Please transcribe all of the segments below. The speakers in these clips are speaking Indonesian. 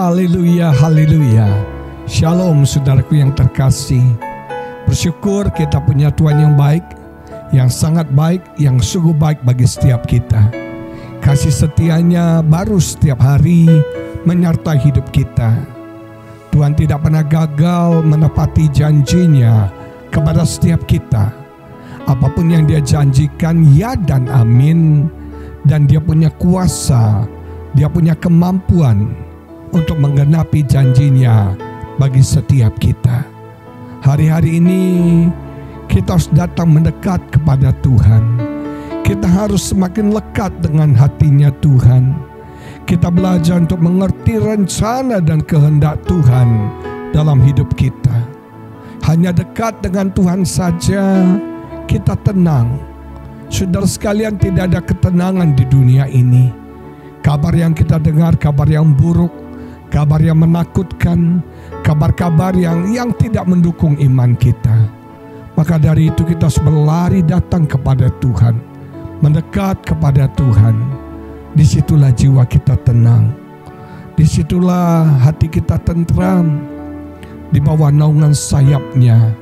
Haleluya, haleluya. Shalom saudaraku yang terkasih. Bersyukur kita punya Tuhan yang baik, yang sangat baik, yang sungguh baik bagi setiap kita. Kasih setianya baru setiap hari menyertai hidup kita. Tuhan tidak pernah gagal menepati janjinya kepada setiap kita. Apapun yang Dia janjikan, ya dan amin. Dan Dia punya kuasa, Dia punya kemampuan untuk menggenapi janjinya bagi setiap kita. Hari-hari ini kita harus datang mendekat kepada Tuhan. Kita harus semakin lekat dengan hatinya Tuhan. Kita belajar untuk mengerti rencana dan kehendak Tuhan dalam hidup kita. Hanya dekat dengan Tuhan saja kita tenang. Saudara sekalian, tidak ada ketenangan di dunia ini. Kabar yang kita dengar, kabar yang buruk, kabar yang menakutkan, kabar-kabar yang tidak mendukung iman kita. Maka dari itu kita harus berlari datang kepada Tuhan, mendekat kepada Tuhan. Disitulah jiwa kita tenang, disitulah hati kita tentram. Di bawah naungan sayapnya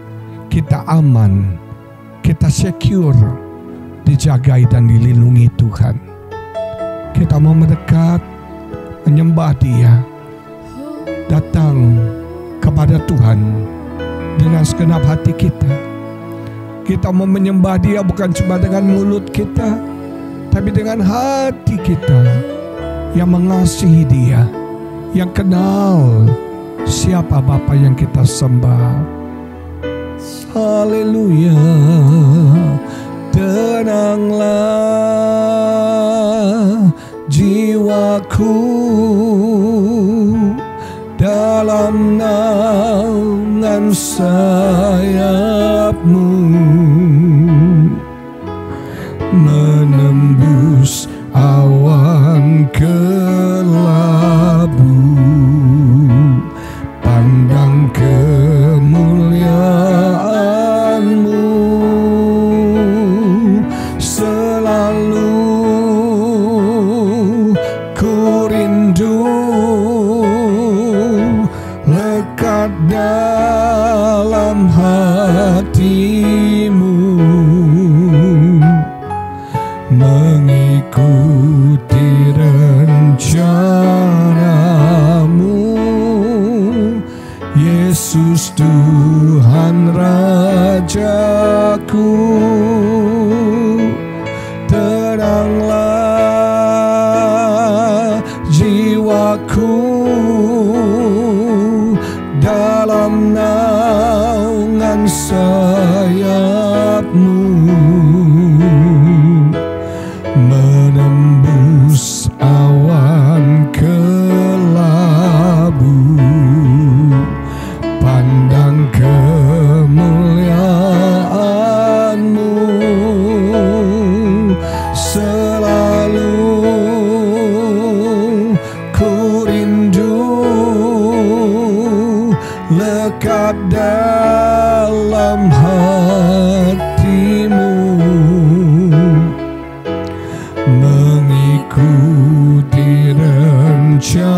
kita aman, kita secure, dijagai dan dilindungi Tuhan. Kita mau mendekat, menyembah Dia, datang kepada Tuhan dengan segenap hati kita. Kita mau menyembah Dia bukan cuma dengan mulut kita, tapi dengan hati kita yang mengasihi Dia, yang kenal siapa Bapa yang kita sembah. Haleluya. Tenanglah jiwaku dalam naungan sayap-Mu, menembus awan kelabu, pandang kemuliaan-Mu. Selalu ku rindu lekat dalam hati-Mu, mengikuti rencana-Mu. Yesus Tuhan Rajaku, tenanglah jiwaku dalam naungan sayap-Mu, menembus awan kelabu, pandang kemuliaan-Mu. Selalu ku rindu lekat dalam hati-Mu, mengikuti rencana-Mu.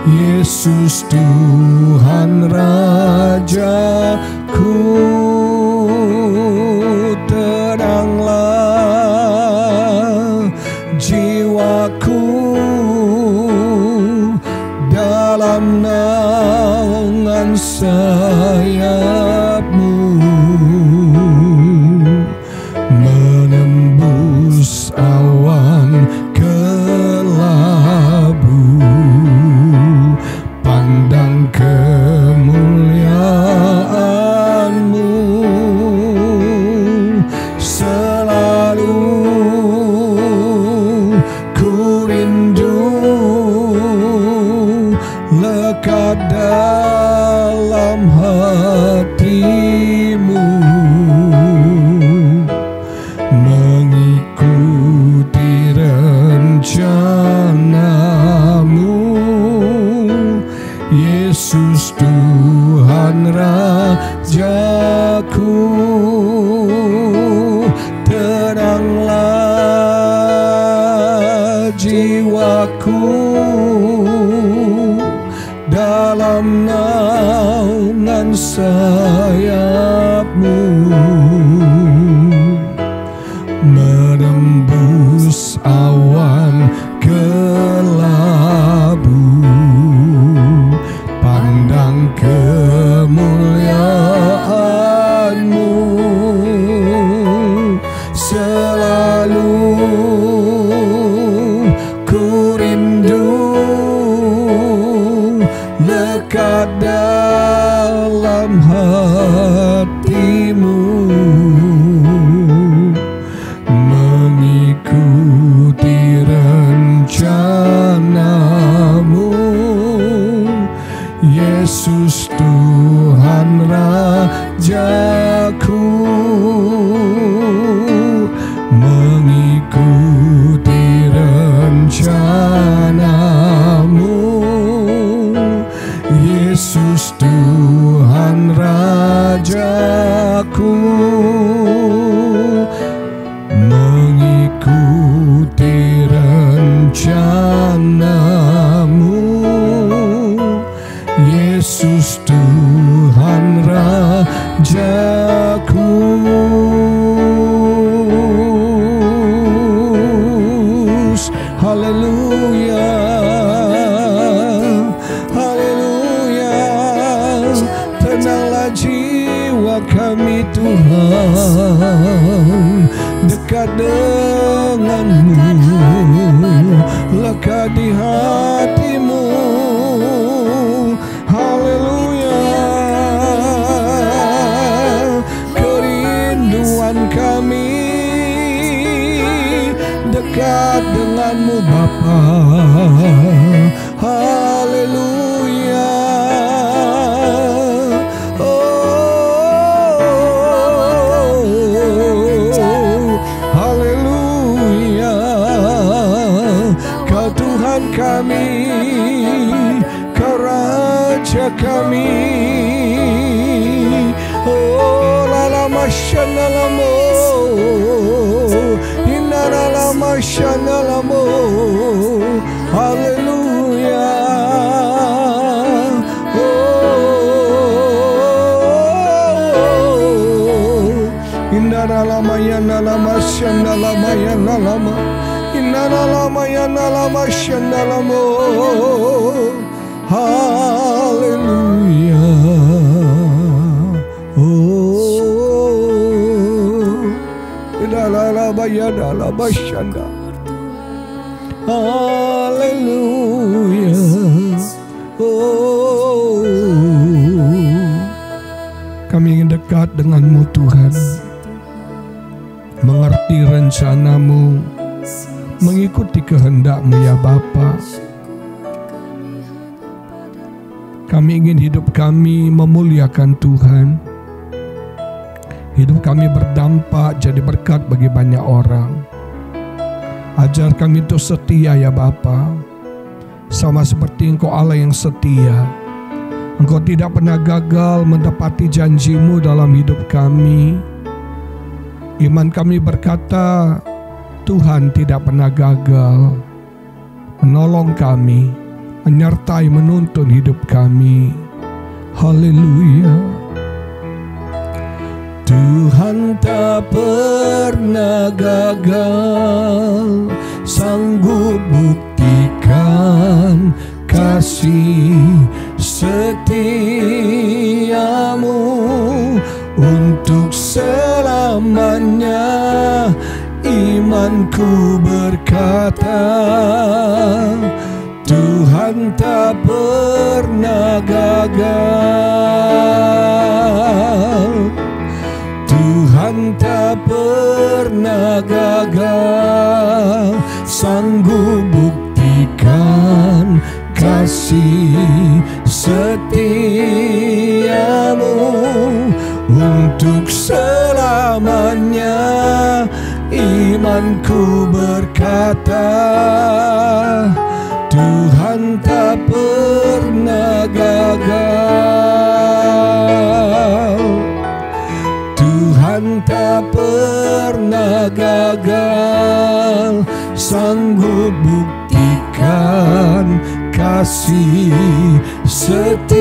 Yesus Tuhan Rajaku, tenanglah jiwaku dalam naungan sayap-Mu, menembus awan kelabu, pandang kemuliaan-Mu. Selalu ku rindu lekat dalam hati-Mu, mengikuti rencana-Mu. Yesus Tuhan Rajaku, tenanglah jiwa sayapmu, menembus awan kelabu, pandang kemuliaan-Mu, selalu ku rindu lekat dalam hati-Mu, mengikuti rencana-Mu, Yesus Tuhan Rajaku, mengikuti rencana-Mu, Yesus Tuhan Rajaku, mengikuti rencana-Mu, Yesus Tuhan Rajaku. Haleluya, haleluya. Tenanglah jiwa kami Tuhan, dekat dengan-Mu, lekat di hati-Mu. Haleluya, kerinduan kami dekat dengan-Mu Bapa. Haleluya, haleluya. Kau Tuhan kami, Kau Raja kami. Oh lala masyanalamo, inarala masyanalamo. Haleluya. Inarala mayanalama syanalama yanalama, inarala mayanalama syanalamo. Haleluya. Haleluya. Kami ingin dekat dengan-Mu Tuhan, mengerti rencana-Mu, mengikuti kehendak-Mu ya Bapa. Kami ingin hidup kami memuliakan Tuhan, hidup kami berdampak jadi berkat bagi banyak orang. Ajar kami untuk setia ya Bapa, sama seperti Engkau Allah yang setia. Engkau tidak pernah gagal mendapati janji-Mu dalam hidup kami. Iman kami berkata, Tuhan tidak pernah gagal menolong kami, menyertai menuntun hidup kami. Haleluya. Tuhan tak pernah gagal, sanggup buktikan kasih setiamu untuk selamanya. Imanku berkata, Tuhan tak pernah gagal. Tuhan tak pernah gagal, sanggup buktikan kasih setiamu untuk selamanya. Imanku berkata, Tuhan tak pernah gagal. Tuhan tak pernah gagal, sanggup buktikan kasih setiamu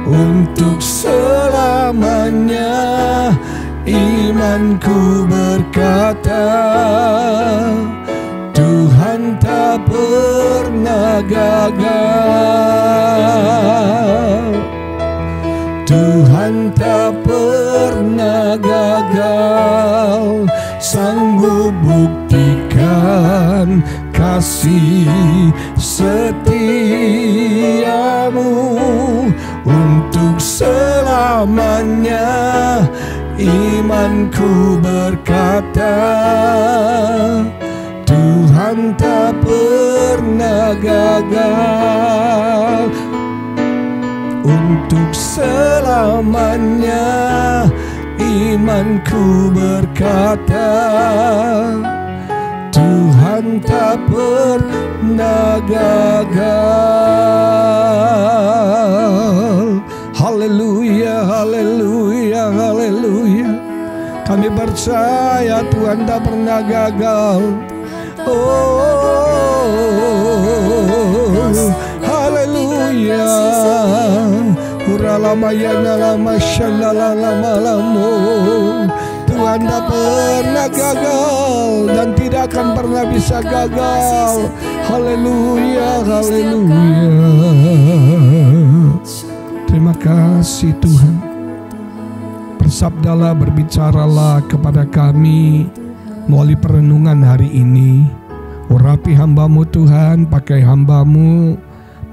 untuk selamanya. Imanku berkata, Tuhan tak pernah gagal. Tuhan tak pernah gagal, sanggup buktikan kasih setiamu untuk selamanya. Imanku berkata, Tuhan tak pernah gagal. Untuk selamanya, imanku berkata, Tuhan tak pernah gagal. Haleluya, haleluya, haleluya. Kami percaya Tuhan tak pernah gagal. Oh, haleluya. Tuhan tak pernah gagal dan tidak akan pernah bisa gagal. Haleluya, haleluya. Terima kasih Tuhan. Bersabdalah, berbicaralah kepada kami melalui perenungan hari ini. Urapi hamba-Mu Tuhan, pakai hamba-Mu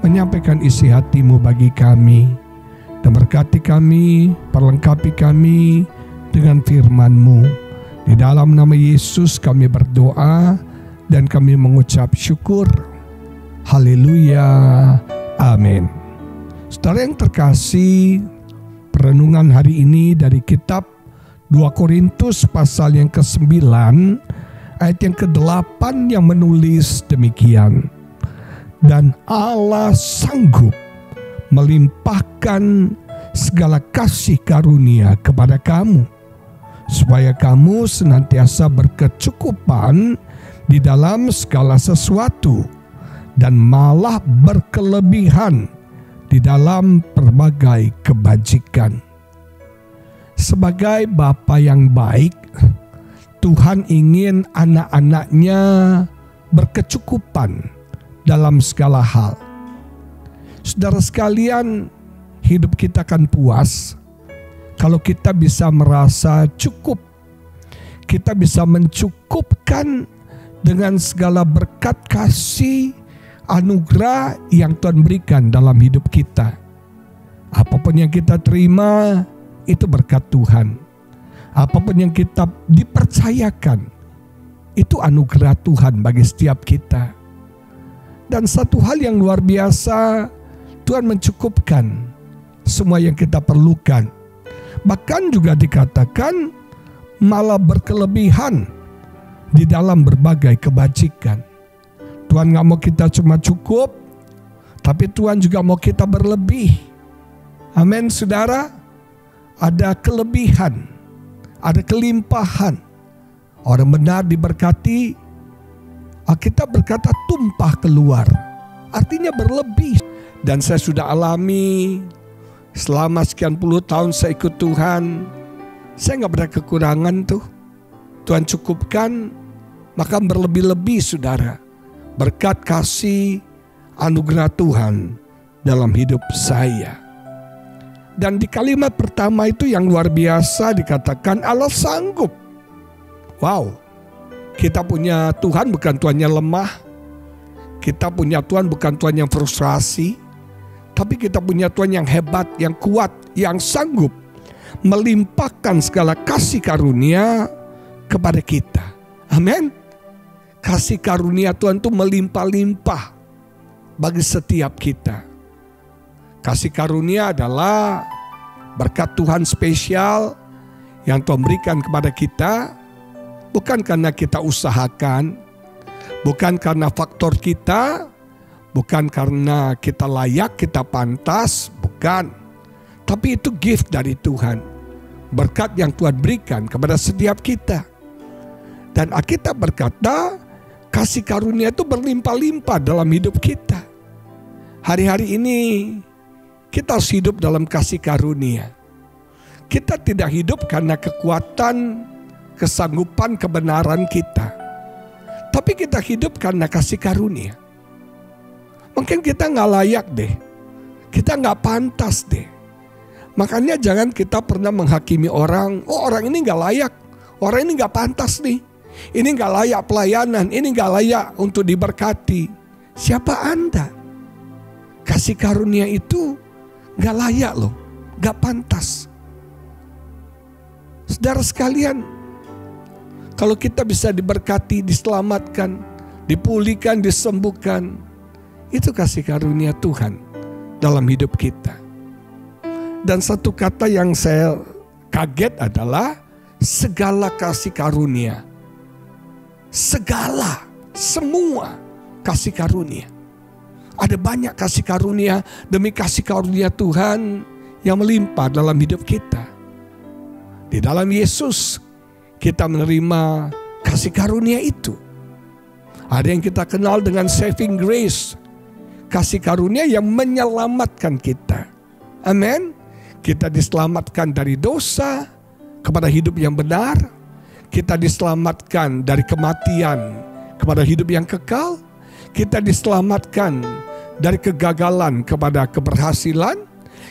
menyampaikan isi hati-Mu bagi kami. Dan berkati kami, perlengkapi kami dengan firman-Mu. Di dalam nama Yesus kami berdoa dan kami mengucap syukur. Haleluya, amin. Saudara yang terkasih, perenungan hari ini dari kitab 2 Korintus pasal yang ke-9 ayat yang ke-8 yang menulis demikian. Dan Allah sanggup melimpahkan segala kasih karunia kepada kamu, supaya kamu senantiasa berkecukupan di dalam segala sesuatu dan malah berkelebihan di dalam berbagai kebajikan. Sebagai Bapa yang baik, Tuhan ingin anak-anaknya berkecukupan dalam segala hal. Saudara sekalian, hidup kita akan puas kalau kita bisa merasa cukup. Kita bisa mencukupkan dengan segala berkat kasih anugerah yang Tuhan berikan dalam hidup kita. Apapun yang kita terima, itu berkat Tuhan. Apapun yang kita dipercayakan, itu anugerah Tuhan bagi setiap kita. Dan satu hal yang luar biasa, Tuhan mencukupkan semua yang kita perlukan. Bahkan juga dikatakan malah berkelebihan di dalam berbagai kebajikan. Tuhan gak mau kita cuma cukup, tapi Tuhan juga mau kita berlebih. Amin, saudara. Ada kelebihan, ada kelimpahan. Orang benar diberkati, Alkitab berkata tumpah keluar. Artinya berlebih. Dan saya sudah alami selama sekian puluh tahun saya ikut Tuhan. Saya gak pernah kekurangan tuh. Tuhan cukupkan, maka berlebih-lebih saudara. Berkat kasih anugerah Tuhan dalam hidup saya. Dan di kalimat pertama itu yang luar biasa dikatakan Allah sanggup. Wow, kita punya Tuhan bukan Tuhan yang lemah. Kita punya Tuhan bukan Tuhan yang frustrasi. Tapi kita punya Tuhan yang hebat, yang kuat, yang sanggup melimpahkan segala kasih karunia kepada kita. Amin. Kasih karunia Tuhan itu melimpah-limpah bagi setiap kita. Kasih karunia adalah berkat Tuhan spesial yang Tuhan berikan kepada kita. Bukan karena kita usahakan, bukan karena faktor kita, bukan karena kita layak, kita pantas, bukan. Tapi itu gift dari Tuhan. Berkat yang Tuhan berikan kepada setiap kita. Dan Alkitab berkata, kasih karunia itu berlimpah-limpah dalam hidup kita. Hari-hari ini Kita harus hidup dalam kasih karunia. Kita tidak hidup karena kekuatan, kesanggupan, kebenaran kita. Tapi kita hidup karena kasih karunia. Mungkin kita nggak layak deh. Kita nggak pantas deh. Makanya jangan kita pernah menghakimi orang. Oh, orang ini nggak layak. Orang ini nggak pantas nih. Ini nggak layak pelayanan. Ini nggak layak untuk diberkati. Siapa Anda? Kasih karunia itu nggak layak loh. Nggak pantas. Saudara sekalian, kalau kita bisa diberkati, diselamatkan, dipulihkan, disembuhkan, itu kasih karunia Tuhan dalam hidup kita. Dan satu kata yang saya kaget adalah segala kasih karunia. Segala, semua kasih karunia. Ada banyak kasih karunia demi kasih karunia Tuhan yang melimpah dalam hidup kita. Di dalam Yesus kita menerima kasih karunia itu. Ada yang kita kenal dengan saving grace. Kasih karunia yang menyelamatkan kita. Amin. Kita diselamatkan dari dosa kepada hidup yang benar. Kita diselamatkan dari kematian kepada hidup yang kekal. Kita diselamatkan dari kegagalan kepada keberhasilan.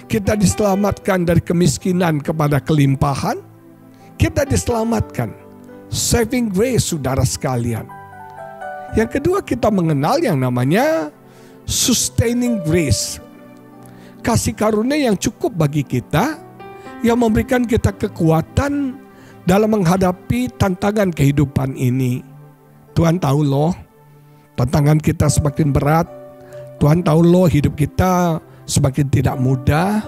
Kita diselamatkan dari kemiskinan kepada kelimpahan. Kita diselamatkan. Saving grace, saudara sekalian. Yang kedua, kita mengenal yang namanya sustaining grace. Kasih karunia yang cukup bagi kita, yang memberikan kita kekuatan dalam menghadapi tantangan kehidupan ini. Tuhan tahu loh, tantangan kita semakin berat. Tuhan tahu loh, hidup kita semakin tidak mudah.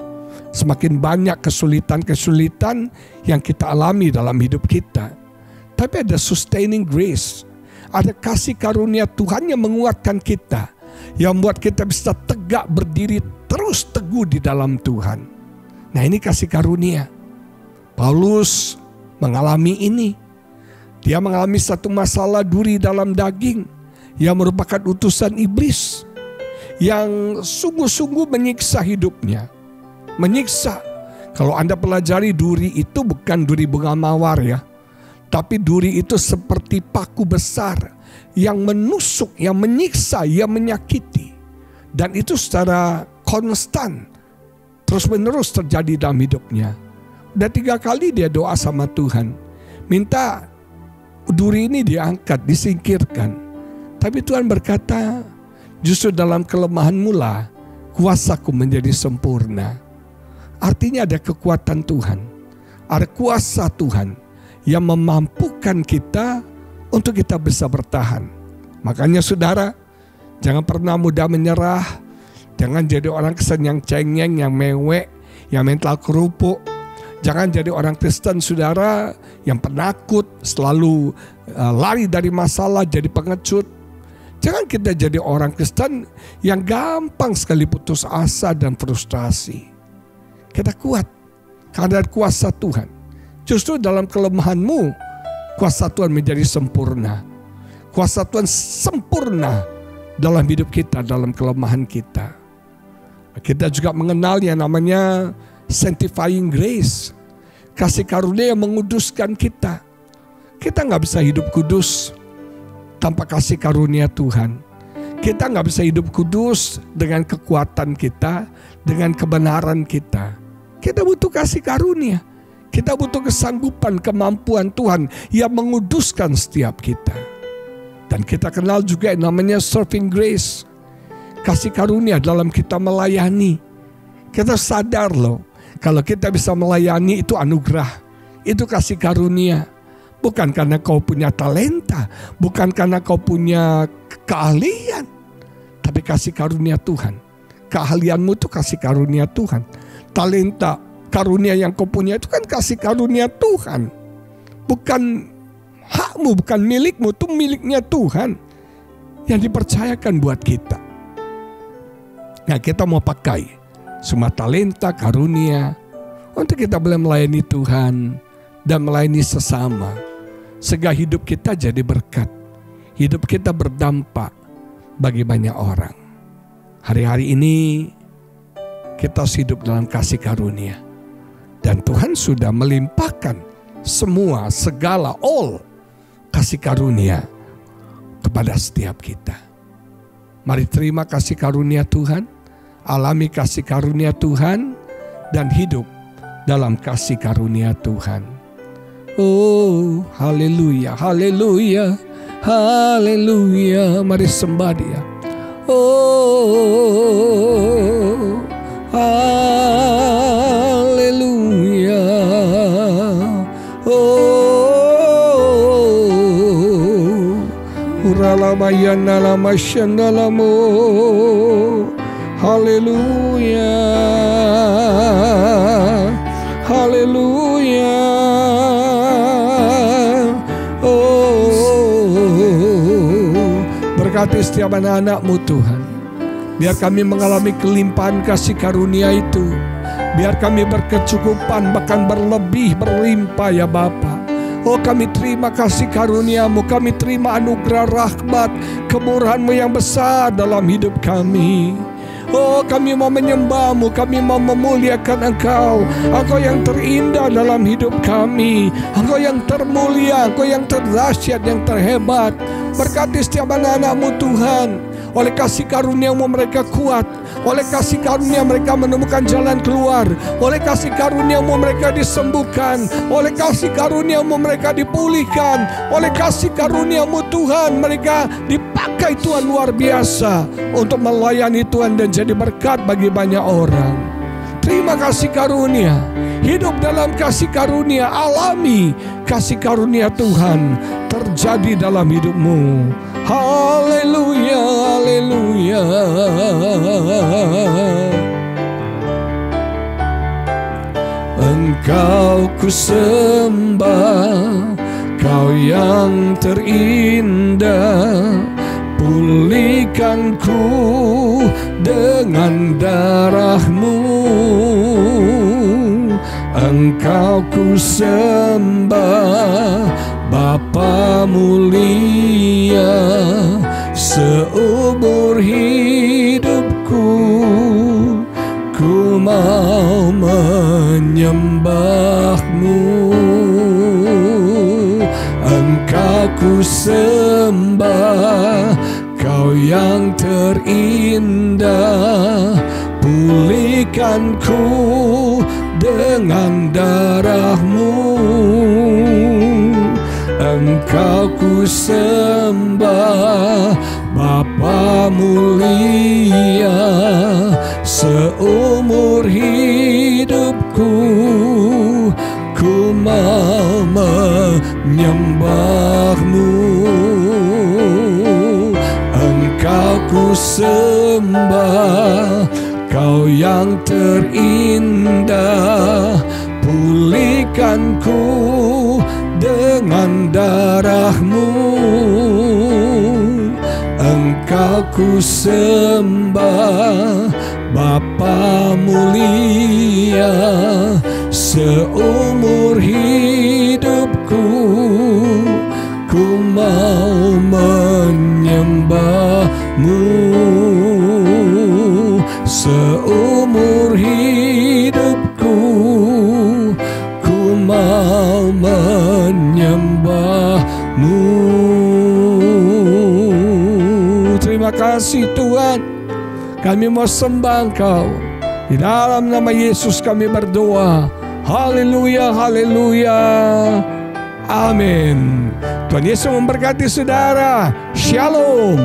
Semakin banyak kesulitan-kesulitan yang kita alami dalam hidup kita. Tapi ada sustaining grace. Ada kasih karunia Tuhan yang menguatkan kita. Yang membuat kita bisa tegak berdiri terus teguh di dalam Tuhan. Nah, ini kasih karunia. Paulus mengalami ini. Dia mengalami satu masalah duri dalam daging yang merupakan utusan iblis yang sungguh-sungguh menyiksa hidupnya. Menyiksa. Kalau Anda pelajari, duri itu bukan duri bunga mawar ya. Tapi duri itu seperti paku besar yang menusuk, yang menyiksa, yang menyakiti. Dan itu secara konstan terus menerus terjadi dalam hidupnya. Udah 3 kali dia doa sama Tuhan, minta duri ini diangkat, disingkirkan. Tapi Tuhan berkata, justru dalam kelemahanmu lah kuasaku menjadi sempurna. Artinya ada kekuatan Tuhan, ada kuasa Tuhan yang memampukan kita untuk kita bisa bertahan. Makanya saudara, jangan pernah mudah menyerah. Jangan jadi orang Kristen yang cengeng, yang mewek, yang mental kerupuk. Jangan jadi orang Kristen saudara yang penakut, selalu lari dari masalah, jadi pengecut. Jangan kita jadi orang Kristen yang gampang sekali putus asa dan frustrasi. Kita kuat karena kuasa Tuhan. Justru dalam kelemahanmu, kuasa Tuhan menjadi sempurna. Kuasa Tuhan sempurna dalam hidup kita, dalam kelemahan kita. Kita juga mengenal yang namanya sanctifying grace. Kasih karunia yang menguduskan kita. Kita nggak bisa hidup kudus tanpa kasih karunia Tuhan. Kita nggak bisa hidup kudus dengan kekuatan kita, dengan kebenaran kita. Kita butuh kasih karunia. Kita butuh kesanggupan, kemampuan Tuhan yang menguduskan setiap kita. Dan kita kenal juga yang namanya serving grace. Kasih karunia dalam kita melayani. Kita sadar loh, kalau kita bisa melayani itu anugerah. Itu kasih karunia. Bukan karena kau punya talenta, bukan karena kau punya keahlian. Tapi kasih karunia Tuhan. Keahlianmu itu kasih karunia Tuhan. Talenta, karunia yang kau punya itu kan kasih karunia Tuhan. Bukan hakmu, bukan milikmu, itu miliknya Tuhan. Yang dipercayakan buat kita. Nah, kita mau pakai semua talenta, karunia untuk kita boleh melayani Tuhan dan melayani sesama. Sehingga hidup kita jadi berkat. Hidup kita berdampak bagi banyak orang. Hari-hari ini kita hidup dalam kasih karunia. Dan Tuhan sudah melimpahkan semua, segala, all kasih karunia kepada setiap kita. Mari terima kasih karunia Tuhan, alami kasih karunia Tuhan, dan hidup dalam kasih karunia Tuhan. Oh, haleluya, haleluya, haleluya. Mari sembah Dia. Oh, haleluya. Oh, uralamayana lamasyanalamu. Haleluya, haleluya. Berkati setiap anak-anak-Mu Tuhan. Biar kami mengalami kelimpahan kasih karunia itu. Biar kami berkecukupan, bahkan berlebih, berlimpah ya Bapa. Oh, kami terima kasih karunia-Mu. Kami terima anugerah rahmat, kemurahan-Mu yang besar dalam hidup kami. Oh, kami mau menyembah-Mu, kami mau memuliakan Engkau. Engkau yang terindah dalam hidup kami. Engkau yang termulia, Engkau yang terdahsyat, yang terhebat. Berkati setiap anak-anak-Mu Tuhan. Oleh kasih karunia-Mu mereka kuat. Oleh kasih karunia mereka menemukan jalan keluar. Oleh kasih karunia-Mu mereka disembuhkan. Oleh kasih karunia-Mu mereka dipulihkan. Oleh kasih karunia-Mu Tuhan mereka dipakai Tuhan luar biasa untuk melayani Tuhan dan jadi berkat bagi banyak orang. Terima kasih karunia. Hidup dalam kasih karunia, alami kasih karunia Tuhan terjadi dalam hidupmu. Haleluya, haleluya. Engkau ku sembah, Kau yang terindah. Pulihkanku dengan darah-Mu. Engkau ku sembah, Bapa mulia. Seumur hidupku ku mau menyembah-Mu. Engkau ku sembah, Kau yang terindah. Pulihkanku dengan darah-Mu. Engkau ku sembah, Bapa mulia. Seumur hidupku ku mau menyembah-Mu. Engkau ku sembah, Kau yang terindah. Pulihkanku dengan darah-Mu. Engkau ku sembah, Bapa mulia. Seumur hidupku ku mau menyembah-Mu. Seumur hidupku ku mau menyembah-Mu. Terima kasih Tuhan. Kami mau sembah Engkau. Di dalam nama Yesus kami berdoa. Haleluya, haleluya. Amin. Tuhan Yesus memberkati saudara. Shalom.